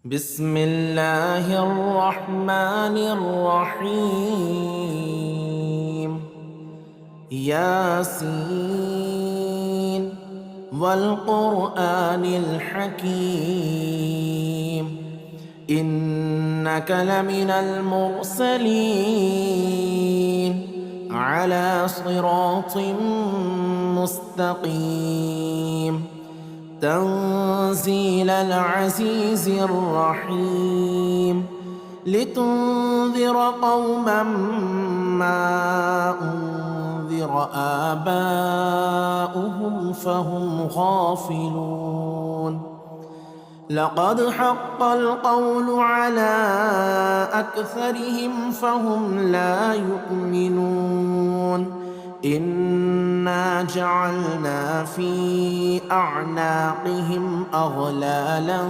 بسم الله الرحمن الرحيم. ياسين والقرآن الحكيم إنك لمن المرسلين على صراط مستقيم تنزيل العزيز الرحيم لتنذر قوما ما أنذر آباؤهم فهم غافلون. لقد حق القول على أكثرهم فهم لا يؤمنون. إنا جعلنا في أعناقهم أغلالا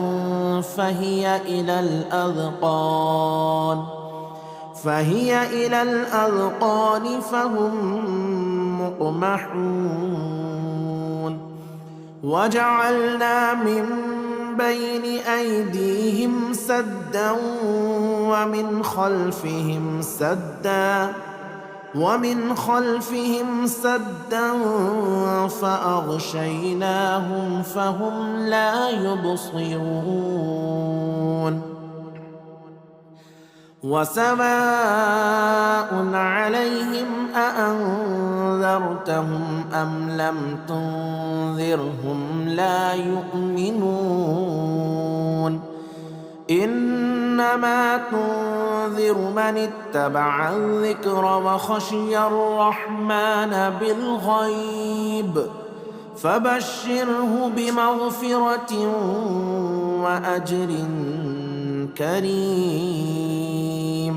فهي إلى الأذقان فهم مقمحون. وجعلنا من بين أيديهم سدا ومن خلفهم سدا فأغشيناهم فهم لا يبصرون. وسواء عليهم أأنذرتهم أم لم تنذرهم لا يؤمنون. إنما تنذر من اتبع الذكر وخشي الرحمن بالغيب فبشره بمغفرة وأجر كريم.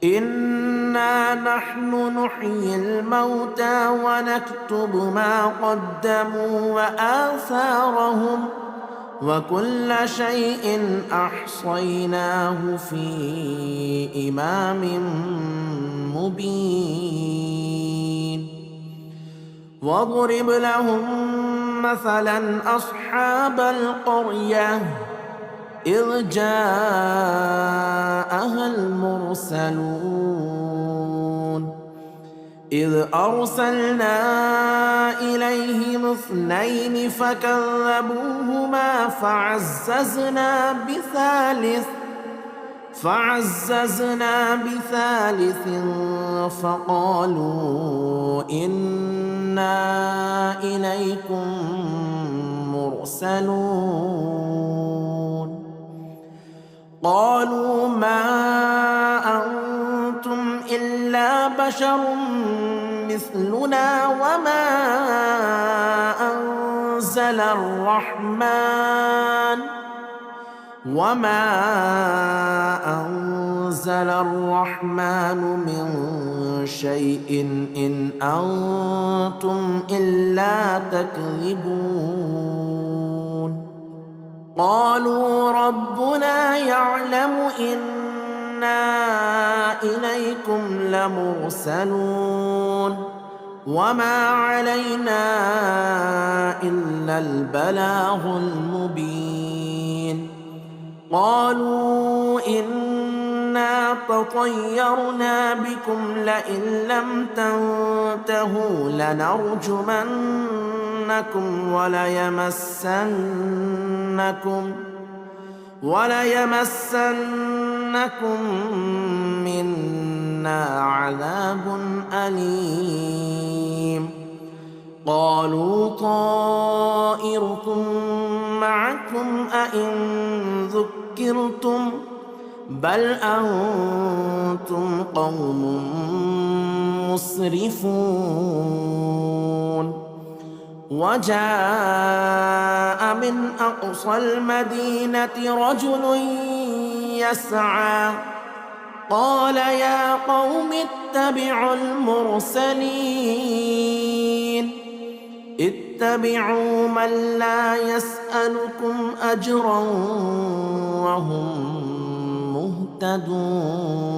إنا نحن نحيي الموتى ونكتب ما قدموا وآثارهم وكل شيء أحصيناه في إمام مبين. واضرب لهم مثلا أصحاب القرية إذ جاءها المرسلون إذ أرسلنا إليهم 2 فكذبوهما فعززنا بثالث فقالوا إنا إليكم مرسلون. قالوا ما أنتم إلا بشر مثلنا وما أنزل الرحمن من شيء إن أنتم إلا تكذبون. قالوا ربنا يعلم إنا إليكم لمرسلون وما علينا إلا البلاغ المبين. قالوا إنا تطيرنا بكم لئن لم تنتهوا لنرجمنكم وليمسنكم منا عذاب أليم. قالوا طائركم معكم أئن ذكرتم بل أنتم قوم مسرفون. وجاء من أقصى المدينة رجل يسعى قال يا قوم اتبعوا المرسلين اتبعوا من لا يسألكم أجرا وهم مهتدون.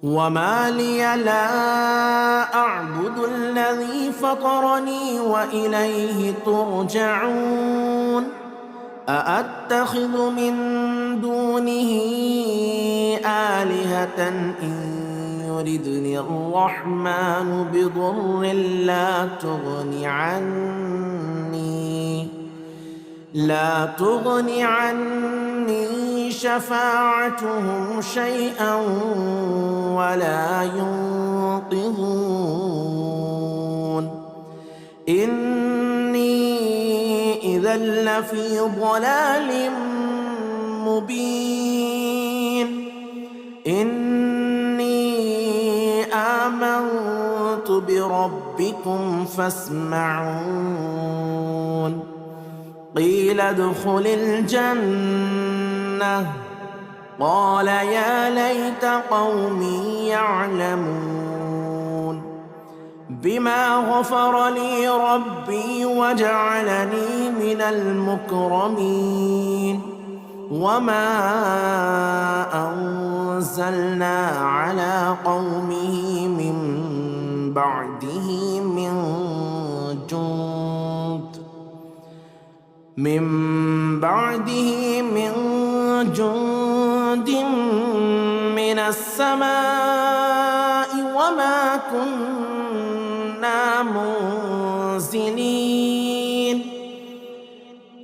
وما لي لا أعبد الذي فطرني وإليه ترجعون أأتخذ من دونه آلهة إن يردني الرحمن بضر لا تغن عني شفاعتهم شيئا ولا ينقذون إني إذا لفي ضلال مبين إني آمنت بربكم فاسمعون قيل ادخل الجنة قال يا ليت قومي يعلمون بما غفر لي ربي وجعلني من المكرمين وما أنزلنا على قومه من بعده من جند من السماء وما كنا منزلين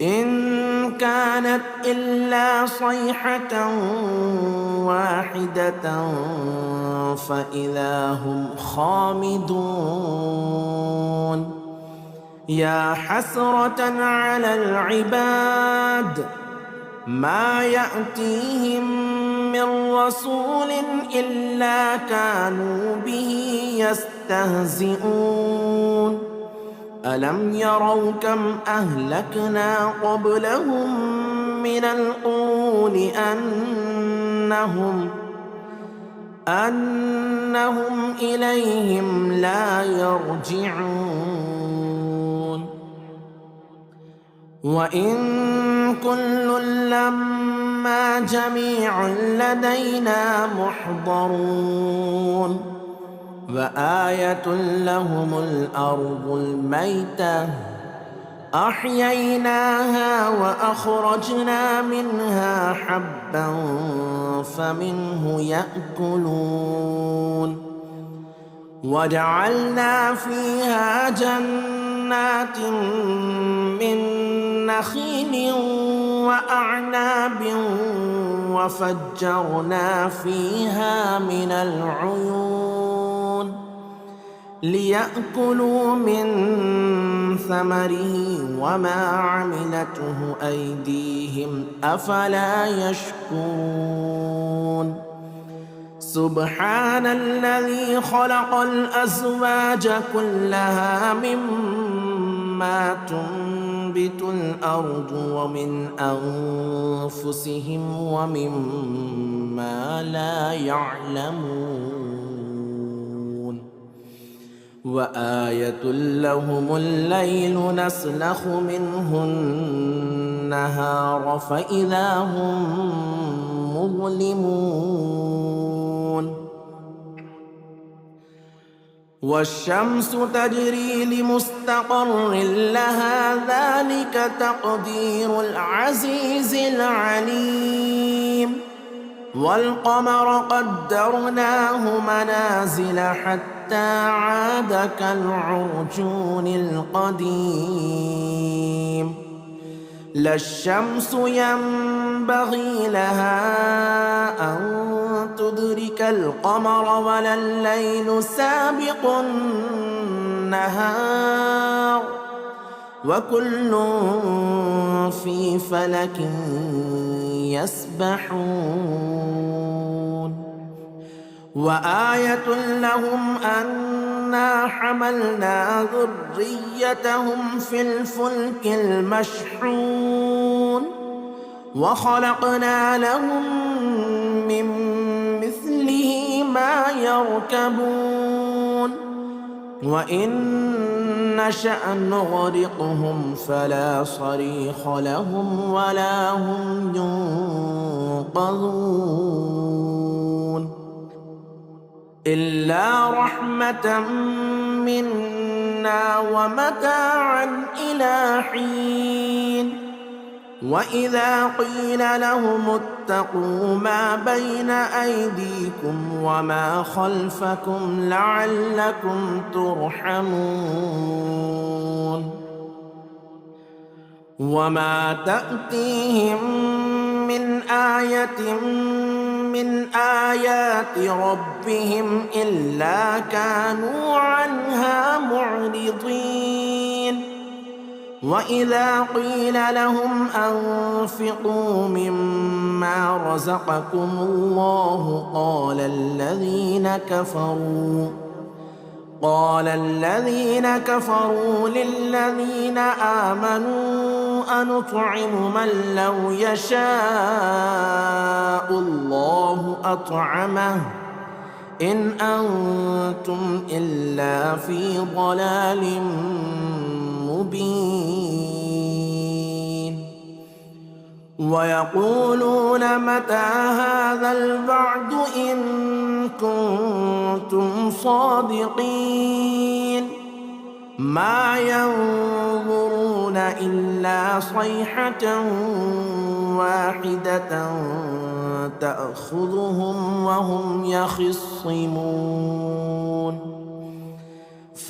إن كانت إلا صيحة واحدة فإذا هم خامدون يا حسرة على العباد ما يأتيهم من رسول إلا كانوا به يستهزئون ألم يروا كم أهلكنا قبلهم من القرون أنهم إليهم لا يرجعون وإن كل لما جميع لدينا محضرون وآية لهم الأرض الميتة أحييناها وأخرجنا منها حبا فمنه يأكلون وجعلنا فيها جنات من نخيل وأعناب وفجرنا فيها من العيون ليأكلوا من ثمره وما عملته أيديهم أفلا يشكرون سبحان الذي خلق الأزواج كلها مما تنبت الأرض ومن أنفسهم ومما لا يعلمون وآية لهم الليل نسلخ منه النهار فإذا هم مظلمون والشمس تجري لمستقر لها ذلك تقدير العزيز العليم والقمر قدرناه منازل حتى عاد كالعرجون القديم لا الشمس ينبغي لها أن تدرك القمر ولا الليل سابق النهار وكل في فلك يسبحون وآية لهم أنا حملنا ذريتهم في الفلك المشحون وخلقنا لهم من مثله ما يركبون وإن نشأ نغرقهم فلا صريخ لهم ولا هم ينقذون إلا رحمة منا ومتاعا إلى حين وإذا قيل لهم اتقوا ما بين أيديكم وما خلفكم لعلكم ترحمون وما تأتيهم من آية من آيات ربهم إلا كانوا عنها معرضين وإذا قيل لهم أنفقوا مما رزقكم الله قال الذين كفروا للذين آمنوا أنطعم من لو يشاء الله أطعمه إن أنتم إلا في ضلال مبين ويقولون متى هذا الوعد إن كنتم صادقين ما ينظرون إلا صيحة واحدة تأخذهم وهم يخصمون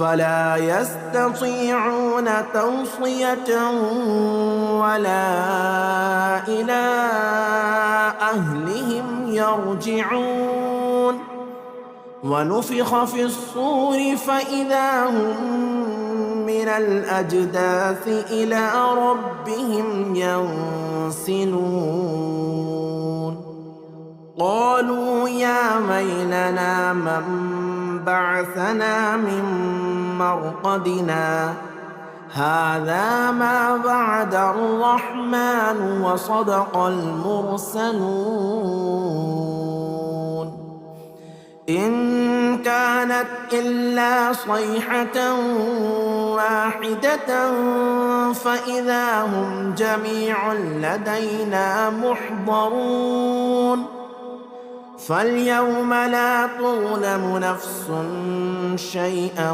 فلا يستطيعون توصية ولا إلى أهلهم يرجعون ونفخ في الصور فإذا هم من الأجداث إلى ربهم ينسلون قالوا يا ويلنا من بعثنا من مرقدنا هذا ما وعد الرحمن وصدق المرسلون إن كانت إلا صيحة واحدة فإذا هم جميع لدينا محضرون فاليوم لا تظلم نفس شيئا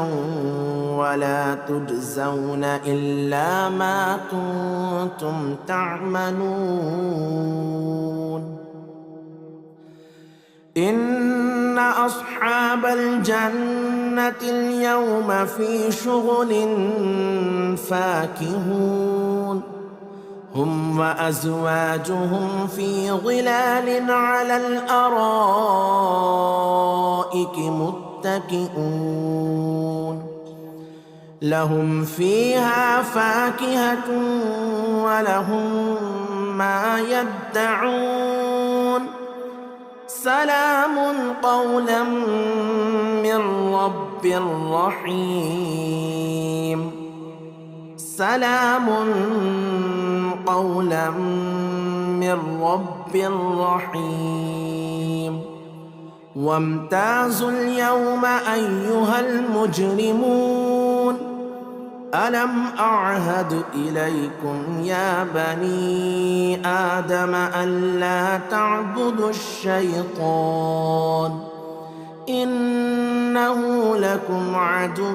ولا تجزون إلا ما كنتم تعملون إن أصحاب الجنة اليوم في شغل فاكهون هم وأزواجهم في ظلال على الأرائك متكئون لهم فيها فاكهة ولهم ما يدعون سلام قولا من رب رحيم سلام قولا من رب رحيم وامتازوا اليوم أيها المجرمون ألم أعهد إليكم يا بني آدم ألا تعبدوا الشيطان إنه لكم عدو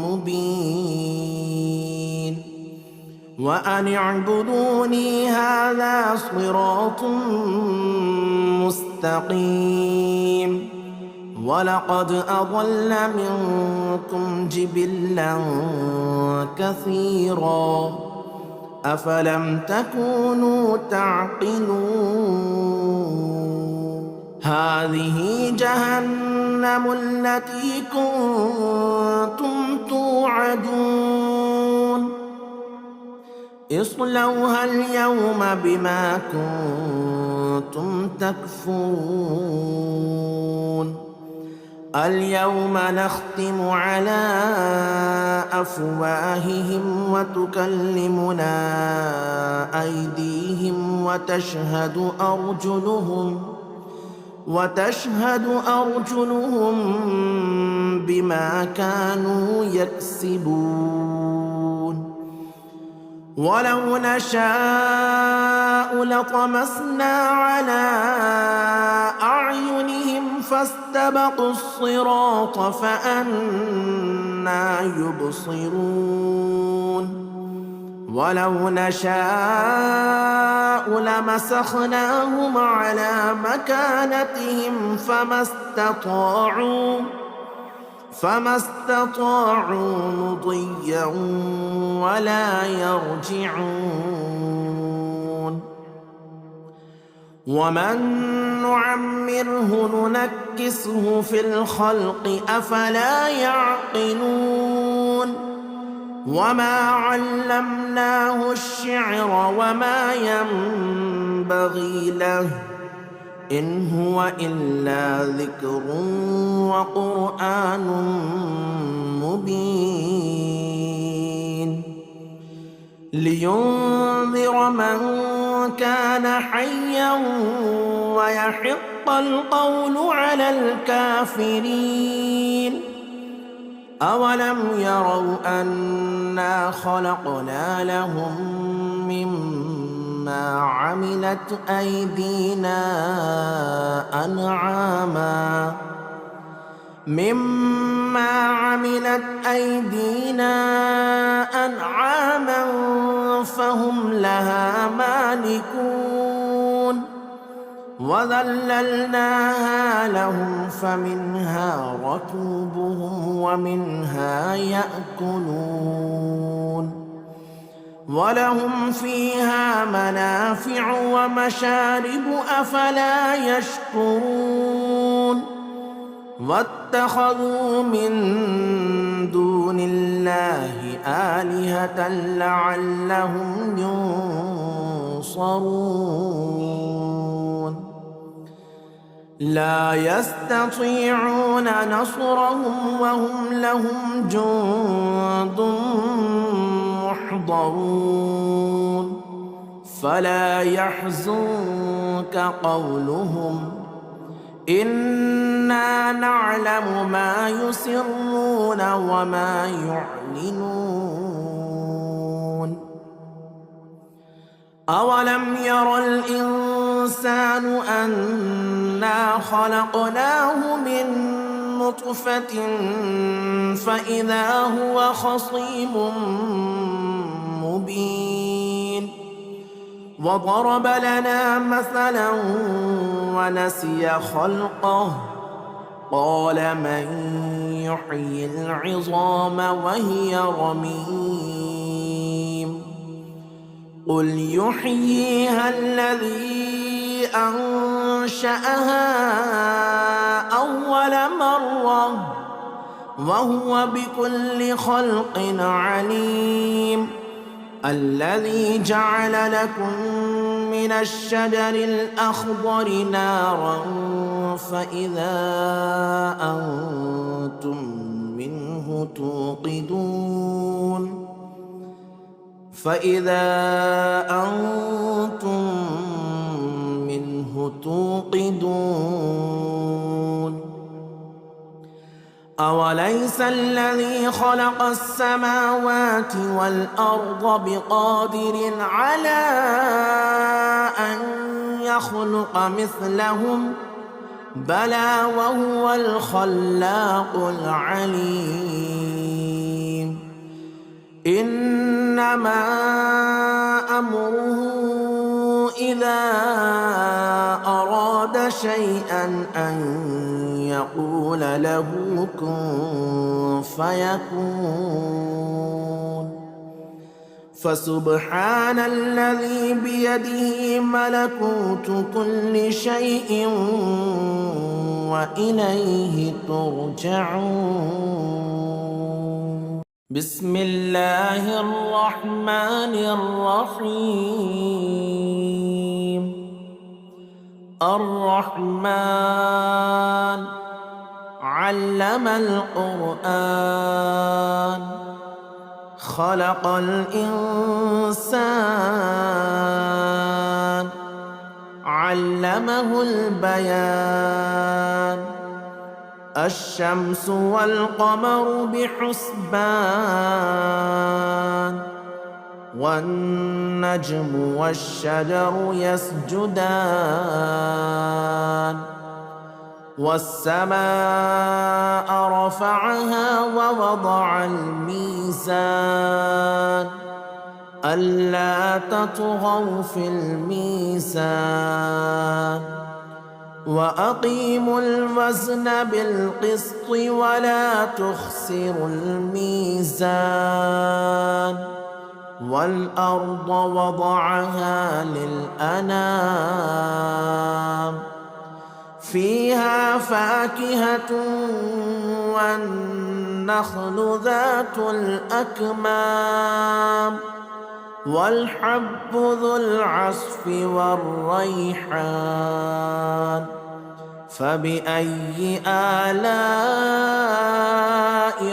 مبين وأن اعبدوني هذا صراط مستقيم ولقد أضل منكم جبلا كثيرا أفلم تكونوا تعقلون هذه جهنم التي كنتم توعدون اصلوها اليوم بما كنتم تكفرون اليوم نختم على أفواههم وتكلمنا أيديهم وتشهد أرجلهم بما كانوا يكسبون ولو نشاء لطمسنا على أعينهم فاستبقوا الصراط فأنى يبصرون ولو نشاء لمسخناهم على مكانتهم فما استطاعوا مضيا ولا يرجعون. ومن نعمره ننكسه في الخلق أفلا يعقلون. وما علمناه الشعر وما ينبغي له إن هو إلا ذكر وقرآن مبين لينذر من كان حيا ويحق القول على الكافرين. أولم يروا أنا خلقنا لهم مما عملت أيدينا أنعاما فهم لها مالكون. وذللناها لهم فمنها ركوبهم ومنها يأكلون ولهم فيها منافع ومشارب أفلا يشكرون. واتخذوا من دون الله آلهة لعلهم ينصرون. لا يستطيعون نصرهم وهم لهم جند محضرون. فلا يحزنك قولهم إنا نعلم ما يسرون وما يعلنون. أولم ير الإنسان أنا خلقناه من نطفة فإذا هو خصيم مبين. وضرب لنا مثلا ونسي خلقه قال من يحيي العظام وهي رميم. قل يحييها الذي أنشأها أول مرة وهو بكل خلق عليم. الذي جعل لكم من الشجر الأخضر نارا فإذا أنتم منه توقدون. أوليس الذي خلق السماوات والأرض بقادر على أن يخلق مثلهم بلى وهو الخلاق العليم. إنما أمره إذا أراد شيئا أن يقول له كن فيكون. فسبحان الذي بيده ملكوت كل شيء وإليه ترجعون. بسم الله الرحمن الرحيم. الرحمن علم القرآن خلق الإنسان علمه البيان. الشمس والقمر بحسبان والنجم والشجر يسجدان. والسماء رفعها ووضع الميزان ألا تطغوا في الميزان وأقيموا الوزن بالقسط ولا تخسروا الميزان والأرض وضعها للأنام فيها فاكهة والنخل ذات الأكمام والحب ذو العصف والريحان فبأي آلاء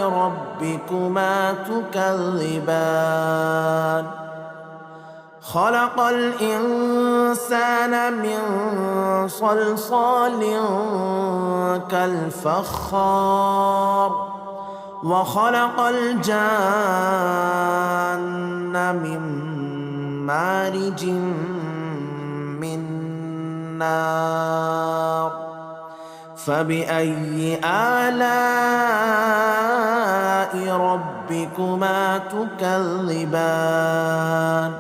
ربكما تكذبان خلق الإنسان من صلصال كالفخار وخلق الجان من مارج من نار فبأي آلاء ربكما تكذبان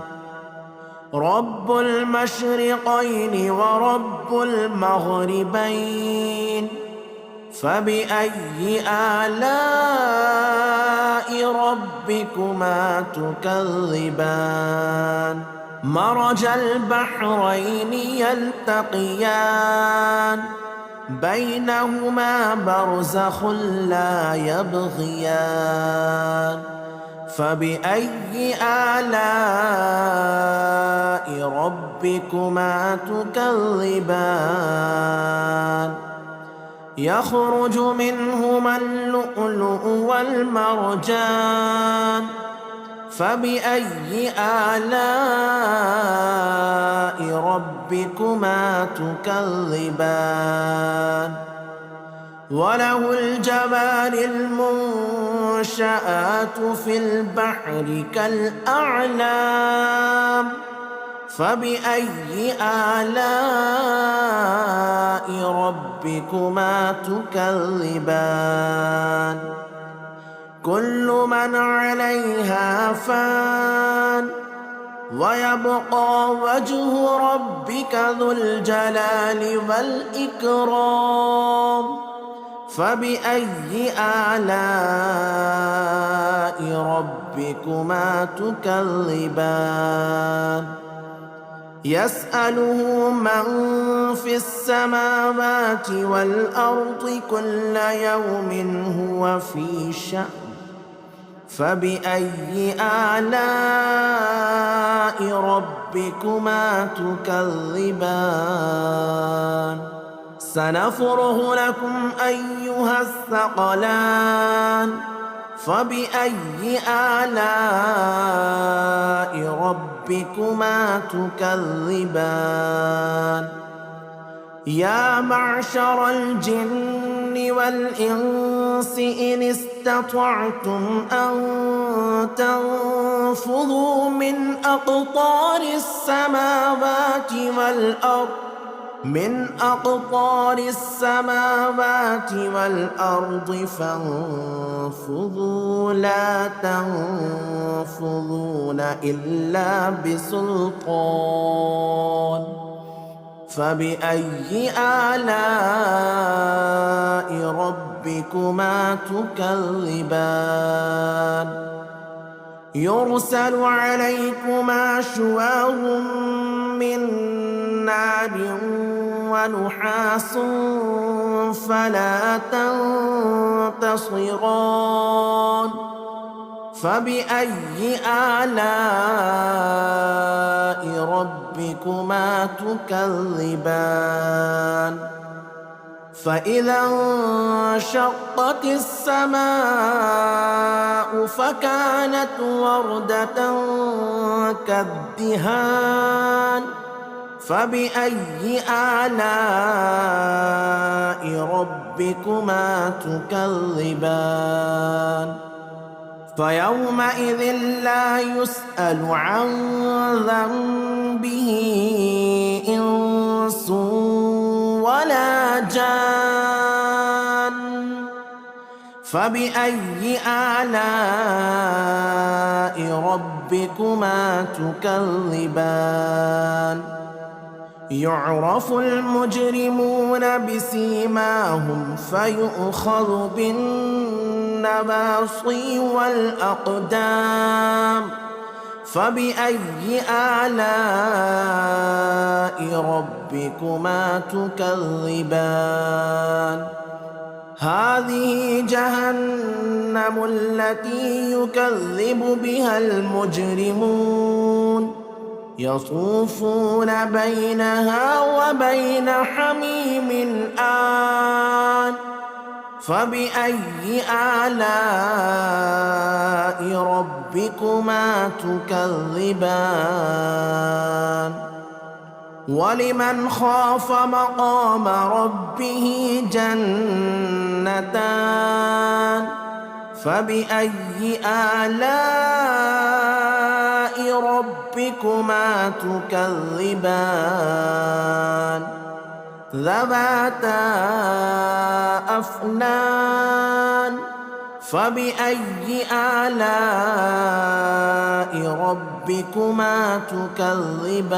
رب المشرقين ورب المغربين فبأي آلاء ربكما تكذبان مرج البحرين يلتقيان بينهما برزخ لا يبغيان فبأي آلاء ربكما تكذبان يخرج منهما اللؤلؤ والمرجان فبأي آلاء ربكما تكذبان وله الجوار المنشآت في البحر كالأعلام فبأي آلاء ربكما تكذبان كل من عليها فان ويبقى وجه ربك ذو الجلال والإكرام فبأي آلاء ربكما تكذبان يسأله من في السماوات والأرض كل يوم هو في شأن فبأي آلاء ربكما تكذبان سنفرغ لكم أيها الثقلان فبأي آلاء ربكما تكذبان يا معشر الجن والإنس إن استطعتم أن تنفذوا من أقطار السماوات والأرض فانفذوا لا تنفذون إلا بسلطان فبأي آلاء ربكما تكذبان يرسل عليكما شواظ من نار ونحاس فلا تنتصران فبأي آلاء ربكما تكذبان فإذا انشقت السماء فكانت وردة كالدهان فبأي آلاء ربكما تكذبان فيومئذ لا يسأل عن ذنبه إنس ولا جان فبأي آلاء ربكما ربكما تكذبان يعرف المجرمون بسيماهم فيؤخذ بالنواصي والأقدام فبأي آلاء ربكما تكذبان هذه جهنم التي يكذب بها المجرمون يطوفون بينها وبين حميم آن فبأي آلاء ربكما تكذبان ولمن خاف مقام ربه جنتان فبأي آلاء ربكما تكذبان ذواتا أفنان فبأي آلاء ربكما تكذبان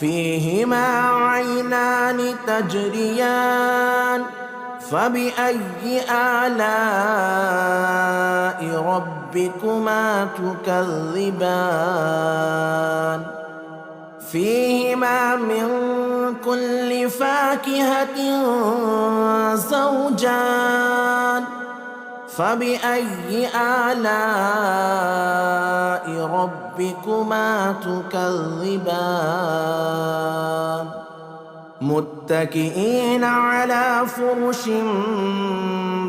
فيهما عينان تجريان فبأي آلاء ربكما تكذبان فيهما من كل فاكهة زوجان فبأي آلاء ربكما تكذبان متكئين على فرش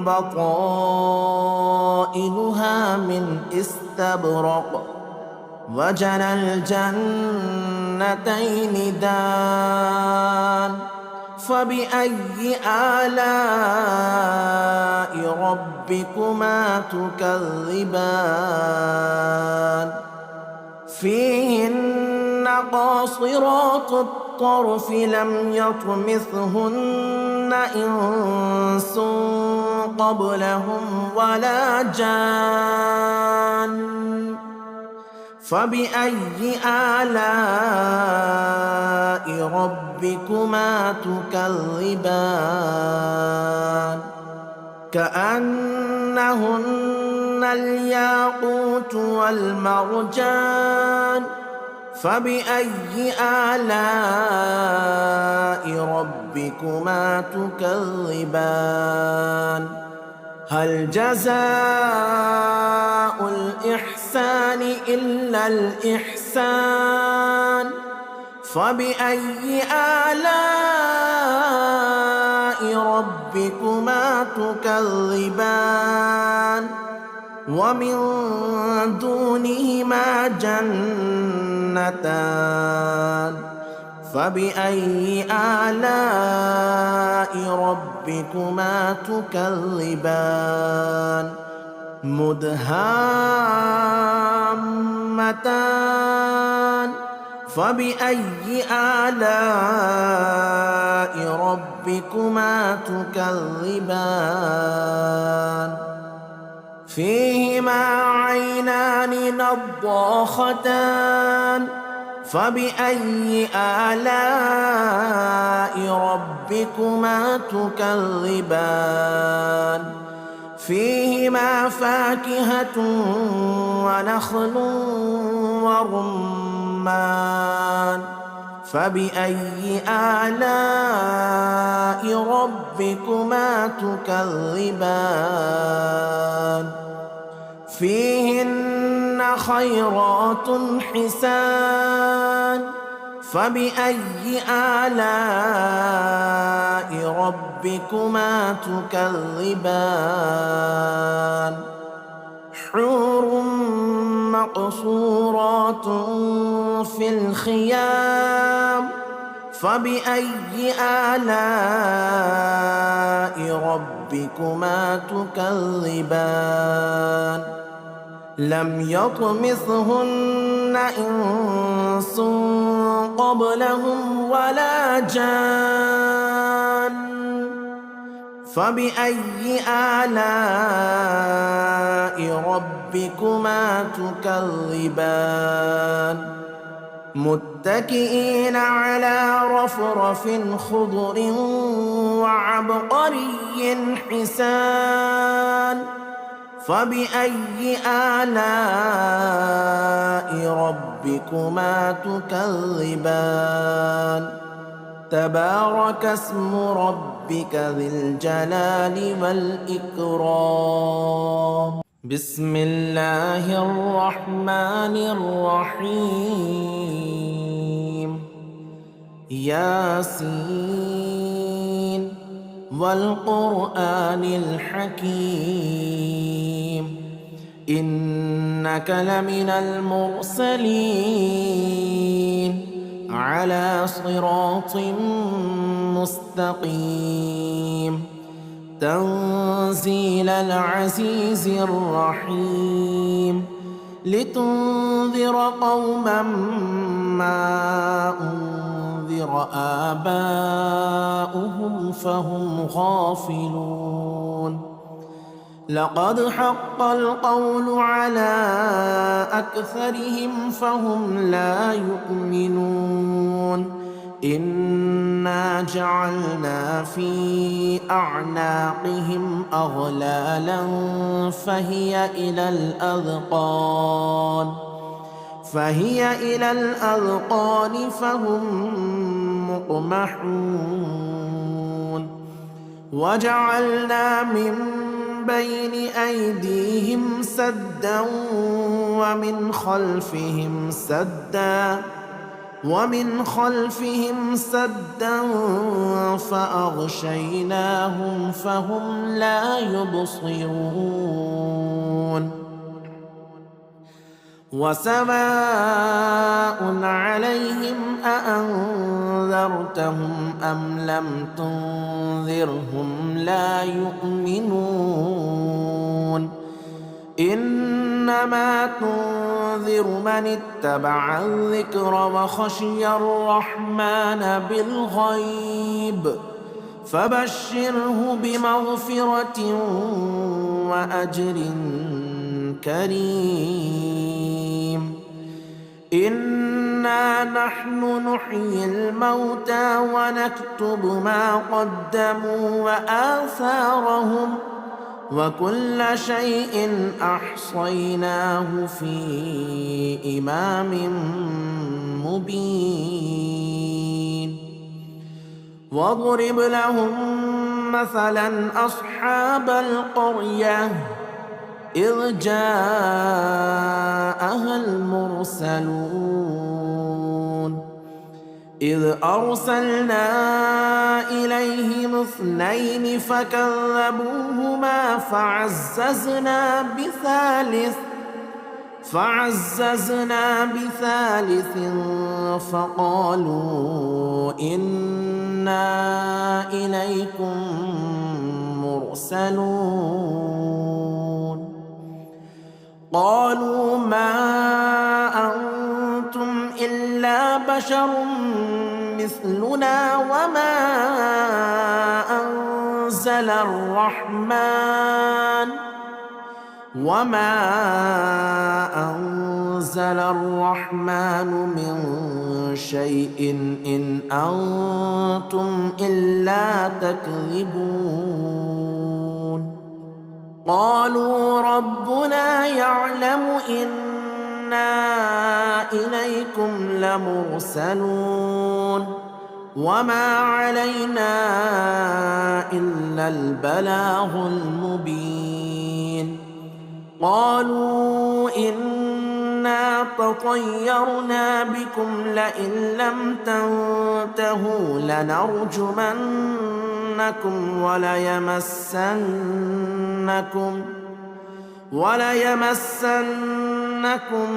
بطائنها من استبرق وجنى الجنتين دان فبأي آلاء ربكما تكذبان فيهن قاصرات الطرف لم يطمثهن إنس قبلهم ولا جان فبأي آلاء ربكما تكذبان كأنهن الياقوت والمرجان فبأي آلاء ربكما تكذبان هل جزاء الإحسان إلا الإحسان فبأي آلاء ربكما تكذبان ومن دونهما جنتان فبأي آلاء ربكما تكذبان مدهامتان فبأي آلاء ربكما تكذبان فيهما عينان نضاختان فبأي آلاء ربكما تكذبان فيهما فاكهة ونخل ورمان فبأي آلاء ربكما تكذبان فيهن خيرات حسان فبأي آلاء ربكما تكذبان حور مقصورات في الخيام فبأي آلاء ربكما تكذبان لم يطمثهن إنس قبلهم ولا جان فبأي آلاء ربكما تكذبان متكئين على رفرف خضر وعبقري حسان فبأي آلاء ربكما تكذبان تبارك اسم ربك ذي الجلال والإكرام بسم الله الرحمن الرحيم ياسين والقرآن الحكيم إنك لمن المرسلين على صراط مستقيم تنزيل العزيز الرحيم لتنذر قوما ما أنذر آباؤهم فهم غافلون لقد حق القول على أكثرهم فهم لا يؤمنون إنا جعلنا في أعناقهم أغلالا فهي إلى الأذقان فهم مقمحون وجعلنا من بين أيديهم سدا ومن خلفهم سدا فأغشيناهم فهم لا يبصرون وسواء عليهم أأنذرتهم أم لم تنذرهم لا يؤمنون إنما تنذر من اتبع الذكر وخشي الرحمن بالغيب فبشره بمغفرة وأجر كريم إنا نحن نحيي الموتى ونكتب ما قدموا وآثارهم وكل شيء أحصيناه في إمام مبين واضرب لهم مثلا أصحاب القرية إذ جاءها المرسلون إذ أرسلنا إليهم 2 فكذبوهما فعززنا بثالث فقالوا إنا إليكم مرسلون قالوا ما أنتم إلا بشر مثلنا وما أنزل الرحمن من شيء إن أنتم إلا تكذبون قالوا ربنا يعلم إنا إليكم لمرسلون وما علينا إلا البلاغ المبين قالوا إنا تطيرنا بكم لئن لم تنتهوا لنرجمنكم وليمسنكم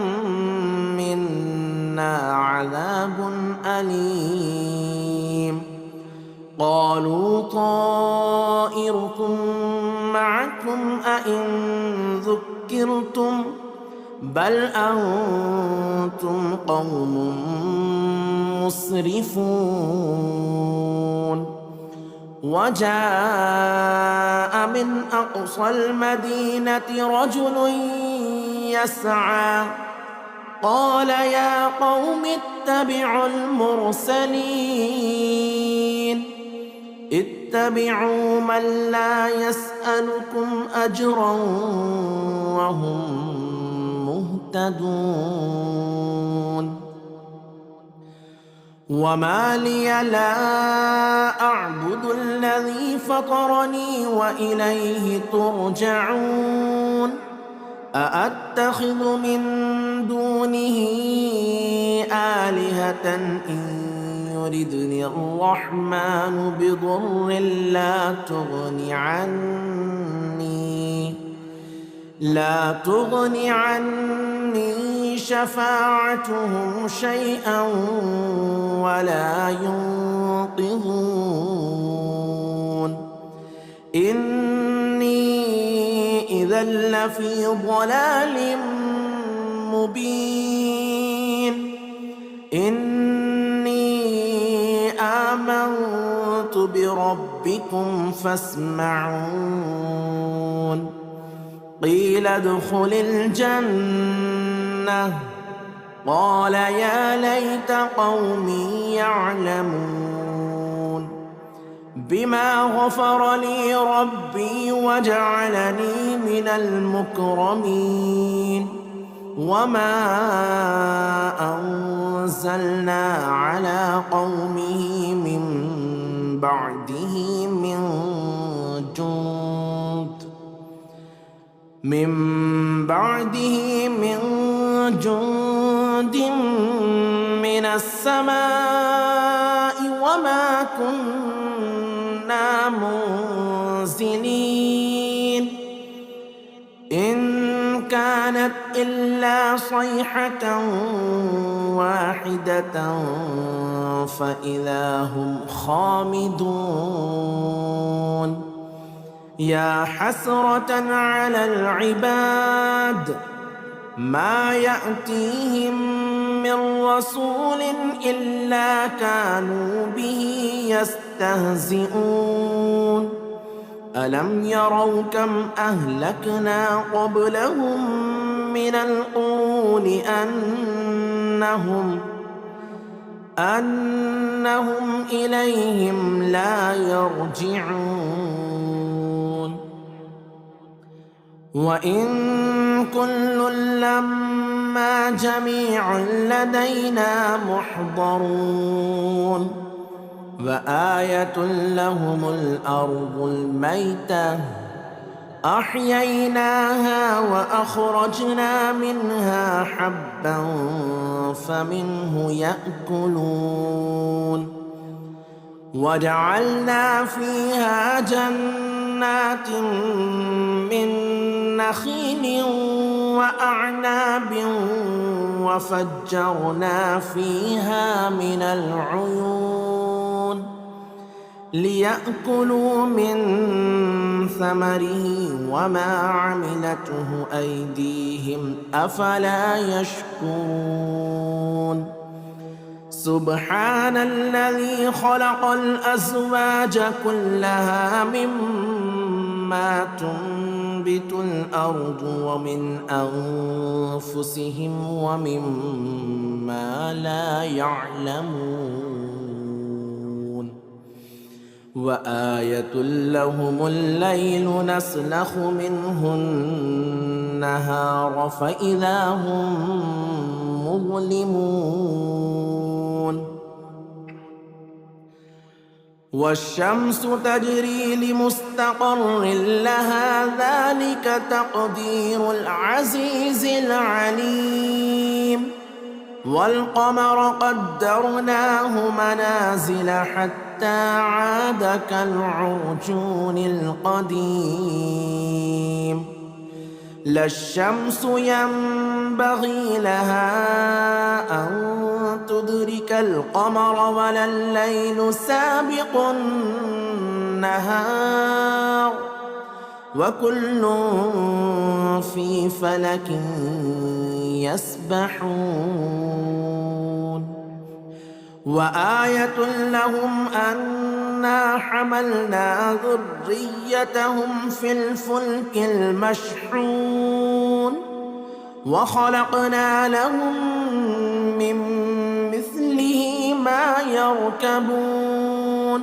منا عذاب أليم قالوا طائركم معكم أئن ذكرتم بل أنتم قوم مسرفون وجاء من أقصى المدينة رجل يسعى قال يا قوم اتبعوا المرسلين اتبعوا من لا يسألكم أجرا وهم مهتدون وما لي لا أعبد الذي فطرني وإليه ترجعون أأتخذ من دونه آلهة إن يردني الرحمن بضر لا تغني عني شفاعتهم شيئا ولا ينقذون إني إذا لفي ضلال مبين إني آمنت بربكم فاسمعون قيل ادخل الجنة قال يا ليت قومي يعلمون بما غفر لي ربي وجعلني من المكرمين وما أنزلنا على قومه من بعده من جند من السماء وما كنا منزلين إن كانت إلا صيحة واحدة فإذا هم خامدون يا حسرة على العباد ما يأتيهم من رسول إلا كانوا به يستهزئون ألم يروا كم أهلكنا قبلهم من القرون أنهم إليهم لا يرجعون وإن كل لما جميع لدينا محضرون وآية لهم الأرض الميتة أحييناها وأخرجنا منها حبا فمنه يأكلون وجعلنا فيها جنات من نخيل وأعناب وفجرنا فيها من العيون ليأكلوا من ثمره وما عملته أيديهم أفلا يشكرون سبحان الذي خلق الأزواج كلها مما تنبت الأرض ومن أنفسهم ومما لا يعلمون وآية لهم الليل نسلخ منه النهار فإذا هم مظلمون والشمس تجري لمستقر لها ذلك تقدير العزيز العليم والقمر قدرناه منازل حتى عاد كالعرجون القديم لا الشمس ينبغي لها أن تدرك القمر ولا الليل سابق النهار وكل في فلك يسبحون وآية لهم أنا حملنا ذريتهم في الفلك المشحون وخلقنا لهم من مثله ما يركبون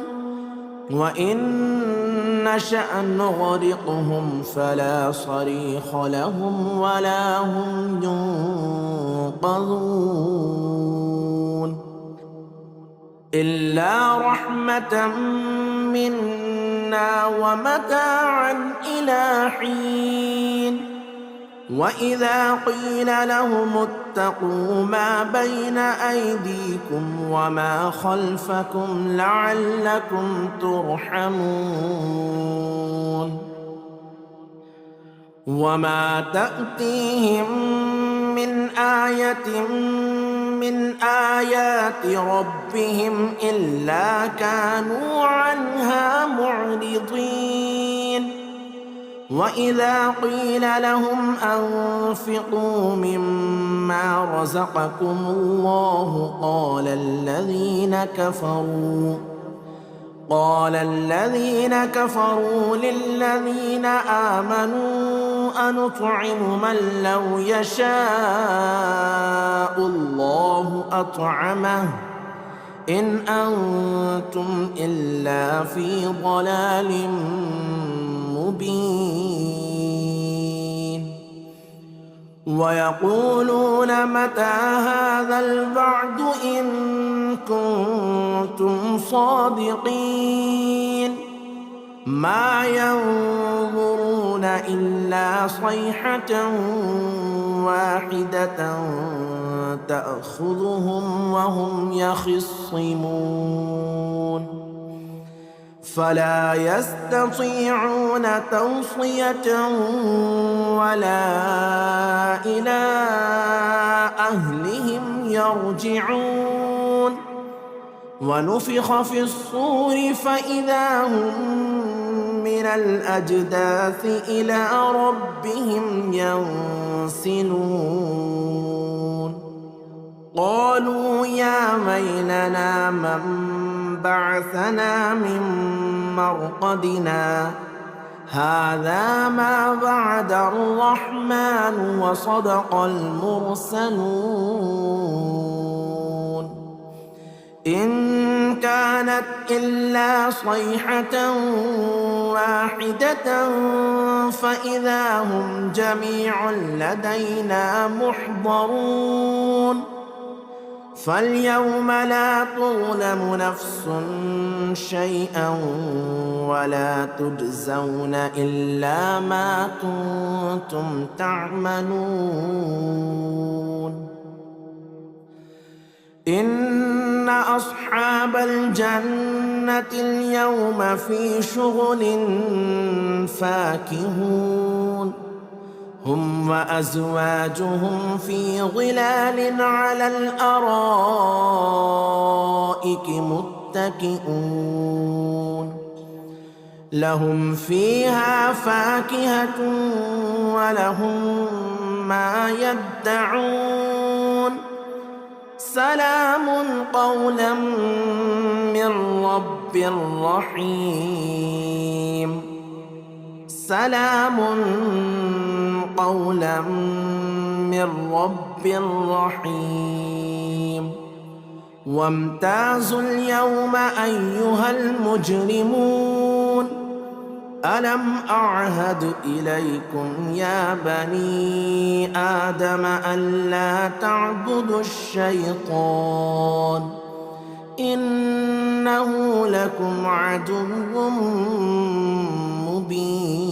وإن نشأ نغرقهم فلا صريخ لهم ولا هم ينقذون إلا رحمة منا ومتاعا إلى حين وإذا قيل لهم اتقوا ما بين أيديكم وما خلفكم لعلكم ترحمون وما تأتيهم من آية من آيات ربهم إلا كانوا عنها معرضين وإذا قيل لهم أنفقوا مما رزقكم الله قال الذين كفروا للذين آمنوا أنطعم من لو يشاء الله أطعمه إن أنتم إلا في ضلال مبين ويقولون متى هذا الوعد إن كنتم صادقين ما ينظرون إلا صيحة واحدة تأخذهم وهم يخصمون فلا يستطيعون توصية ولا إلى أهلهم يرجعون ونفخ في الصور فإذا هم من الأجداث إلى ربهم ينسلون قالوا يا ويلنا من بعثنا من مرقدنا هذا ما وعد الرحمن وصدق المرسلون إن كانت إلا صيحة واحدة فإذا هم جميع لدينا محضرون فاليوم لا تظلم نفس شيئا ولا تجزون إلا ما كنتم تعملون إن أصحاب الجنة اليوم في شغل فاكهون هم وأزواجهم في ظلال على الأرائك متكئون لهم فيها فاكهة ولهم ما يدعون سلام قولا من رب رحيم سلام قولا من رب رحيم وامتازوا اليوم أيها المجرمون ألم أعهد إليكم يا بني آدم ألا تعبدوا الشيطان إنه لكم عدو مبين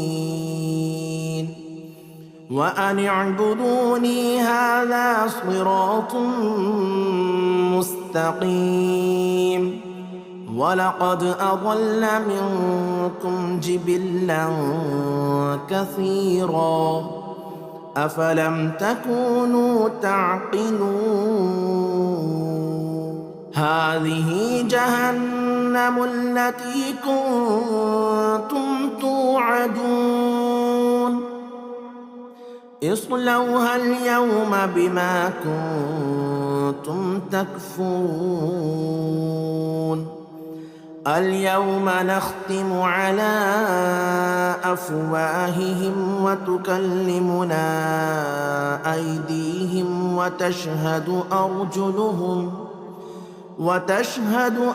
وأن اعبدوني هذا صراط مستقيم ولقد أضل منكم جبلا كثيرا أفلم تكونوا تعقلون هذه جهنم التي كنتم توعدون اصلوها اليوم بما كنتم تكفرون اليوم نختم على أفواههم وتكلمنا أيديهم وتشهد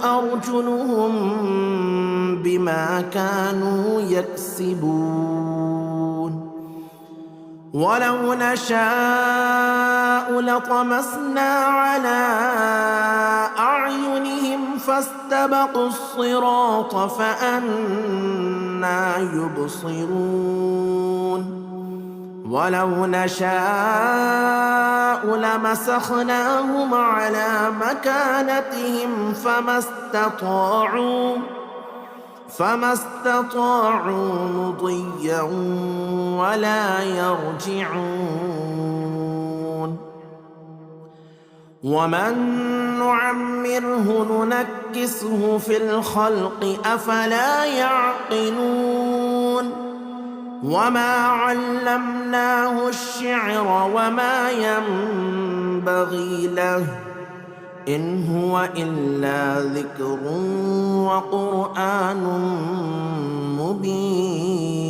أرجلهم بما كانوا يكسبون ولو نشاء لطمسنا على أعينهم فاستبقوا الصراط فأنى يبصرون ولو نشاء لمسخناهم على مكانتهم فما استطاعوا مضيا ولا يرجعون ومن نعمره ننكسه في الخلق أفلا يعقلون وما علمناه الشعر وما ينبغي له إن هو إلا ذكر وقرآن مبين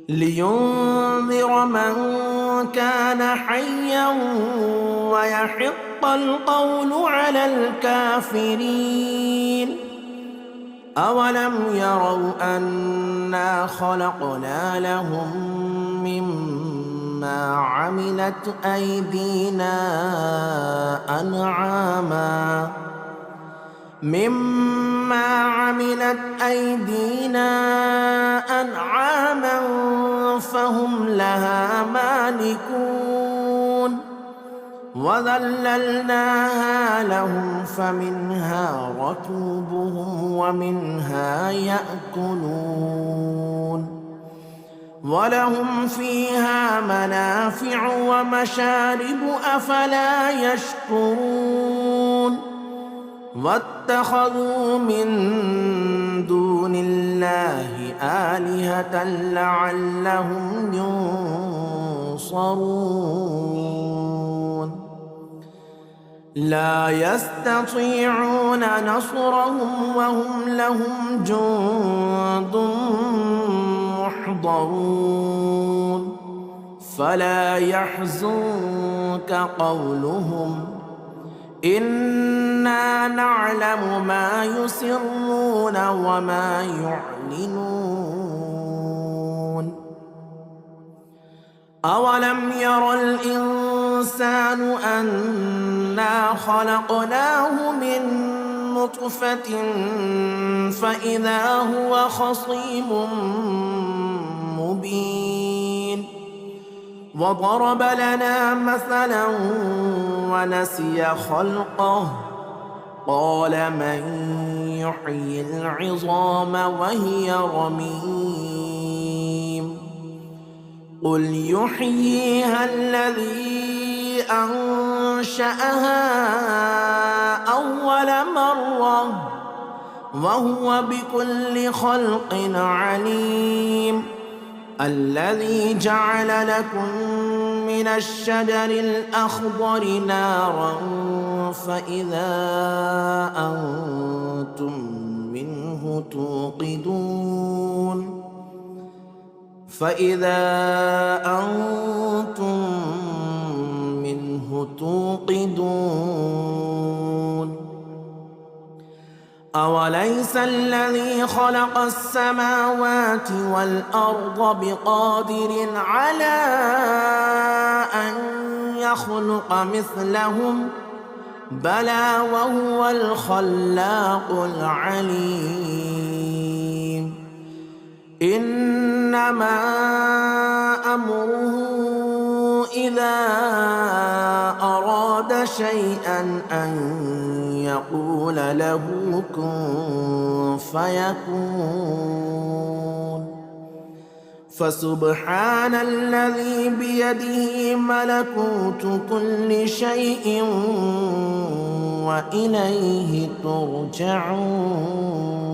لينذر من كان حيا ويحق القول على الكافرين أولم يروا أنا خلقنا لهم مما عملت أيدينا أنعاما فهم لها مالكون وذللناها لهم فمنها ركوبهم ومنها يأكلون ولهم فيها منافع ومشارب أفلا يشكرون واتخذوا من دون الله آلهة لعلهم ينصرون لا يستطيعون نصرهم وهم لهم جند محضرون فلا يحزنك قولهم إنا نعلم ما يسرون وما يعلنون أولم ير الإنسان أنا خلقناه من نطفة فإذا هو خصيم مبين وضرب لنا مثلا ونسي خلقه قال من يحيي العظام وهي رميم قل يحييها الذي أنشأها أول مرة وهو بكل خلق عليم الذي جعل لكم من الشجر الأخضر نارا فإذا أنتم منه توقدون أوليس الذي خلق السماوات والأرض بقادر على أن يخلق مثلهم بلى وهو الخلاق العليم إنما أمره إذا أراد شيئا أن يقول له كن فيكون فسبحان الذي بيده ملكوت كل شيء وإليه ترجعون